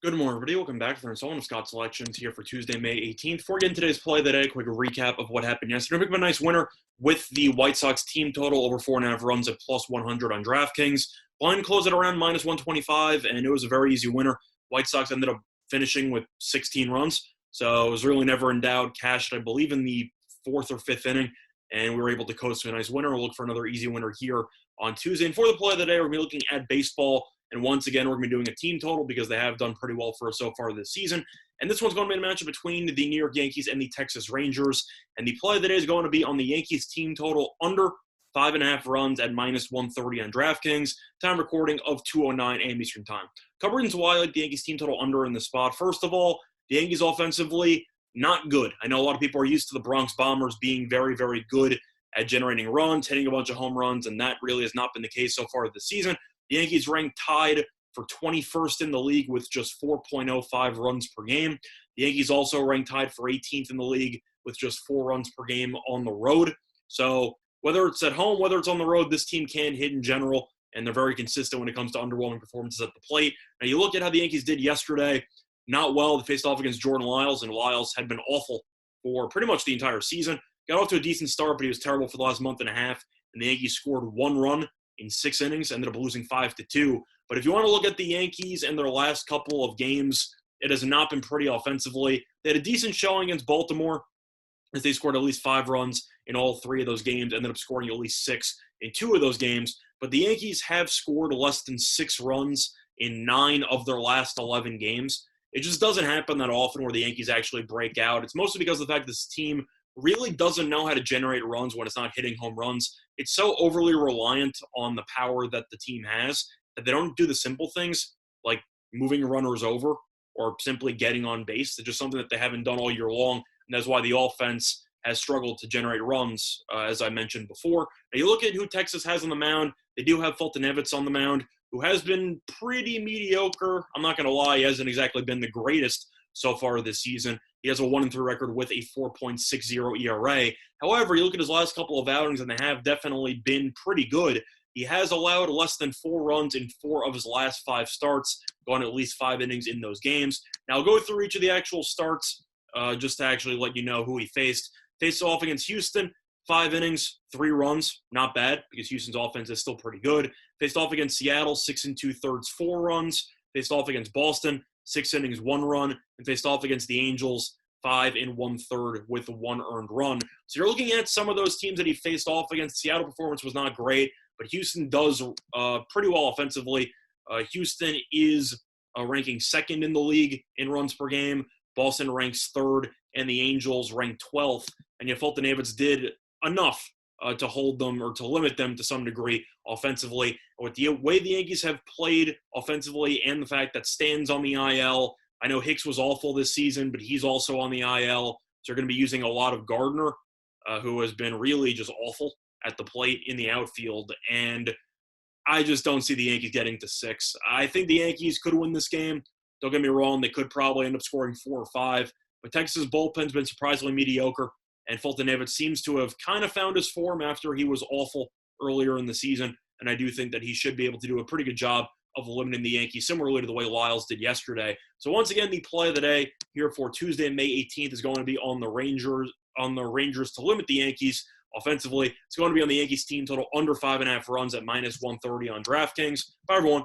Good morning, everybody. Welcome back to the installment of Scott's Selections here for Tuesday, May 18th. Before getting today's play of the day, a quick recap of what happened yesterday. We picked up a nice winner with the White Sox team total over 4.5 runs at plus 100 on DraftKings. Line closed at around minus 125, and it was a very easy winner. White Sox ended up finishing with 16 runs, so it was really never in doubt. Cashed, I believe, in the fourth or fifth inning, and we were able to coast to a nice winner. We'll look for another easy winner here on Tuesday. And for the play of the day, we're going to be looking at baseball. And once again, we're going to be doing a team total because they have done pretty well for us so far this season. And this one's going to be a matchup between the New York Yankees and the Texas Rangers. And the play of the day is going to be on the Yankees team total under 5.5 runs at minus 130 on DraftKings. Time recording of 2:09 a.m. Eastern Time. Couple reasons why I like the Yankees team total under in this spot. First of all, the Yankees offensively, not good. I know a lot of people are used to the Bronx Bombers being very, very good at generating runs, hitting a bunch of home runs, and that really has not been the case so far this season. The Yankees ranked tied for 21st in the league with just 4.05 runs per game. The Yankees also ranked tied for 18th in the league with just 4 runs per game on the road. So whether it's at home, whether it's on the road, this team can hit in general, and they're very consistent when it comes to underwhelming performances at the plate. Now, you look at how the Yankees did yesterday, not well. They faced off against Jordan Lyles, and Lyles had been awful for pretty much the entire season. Got off to a decent start, but he was terrible for the last month and a half, and the Yankees scored 1 run in 6 innings, ended up losing 5-2. But if you want to look at the Yankees and their last couple of games, it has not been pretty offensively. They had a decent showing against Baltimore as they scored at least 5 runs in all 3 of those games, ended up scoring at least 6 in 2 of those games. But the Yankees have scored less than 6 runs in 9 of their last 11 games. It just doesn't happen that often where the Yankees actually break out. It's mostly because of the fact this team really doesn't know how to generate runs when it's not hitting home runs. It's so overly reliant on the power that the team has that they don't do the simple things like moving runners over or simply getting on base. It's just something that they haven't done all year long, and that's why the offense has struggled to generate runs, as I mentioned before. Now, you look at who Texas has on the mound. They do have Fulton Evans on the mound, who has been pretty mediocre. I'm not going to lie, he hasn't exactly been the greatest so far this season. He has a 1-3 record with a 4.60 ERA. However, you look at his last couple of outings, and they have definitely been pretty good. He has allowed less than 4 runs in 4 of his last 5 starts, gone at least 5 innings in those games. Now, I'll go through each of the actual starts just to actually let you know who he faced. Faced off against Houston, 5 innings, 3 runs. Not bad because Houston's offense is still pretty good. Faced off against Seattle, 6 2/3, 4 runs. Faced off against Boston, 6 innings, 1 run, and faced off against the Angels, 5 1/3 with 1 earned run. So you're looking at some of those teams that he faced off against. Seattle performance was not great, but Houston does pretty well offensively. Houston is ranking 2nd in the league in runs per game. Boston ranks 3rd, and the Angels rank 12th. And yet Fulton Evans did enough to hold them or to limit them to some degree offensively. With the way the Yankees have played offensively and the fact that Stan's on the IL, I know Hicks was awful this season, but he's also on the IL. So they're going to be using a lot of Gardner, who has been really just awful at the plate in the outfield. And I just don't see the Yankees getting to 6. I think the Yankees could win this game. Don't get me wrong, they could probably end up scoring 4 or 5. But Texas' bullpen's been surprisingly mediocre. And Fulton Evans seems to have kind of found his form after he was awful earlier in the season. And I do think that he should be able to do a pretty good job of eliminating the Yankees, similarly to the way Lyles did yesterday. So once again, the play of the day here for Tuesday, May 18th, is going to be on the Rangers to limit the Yankees offensively. It's going to be on the Yankees team total under 5.5 runs at minus 130 on DraftKings. Bye, everyone.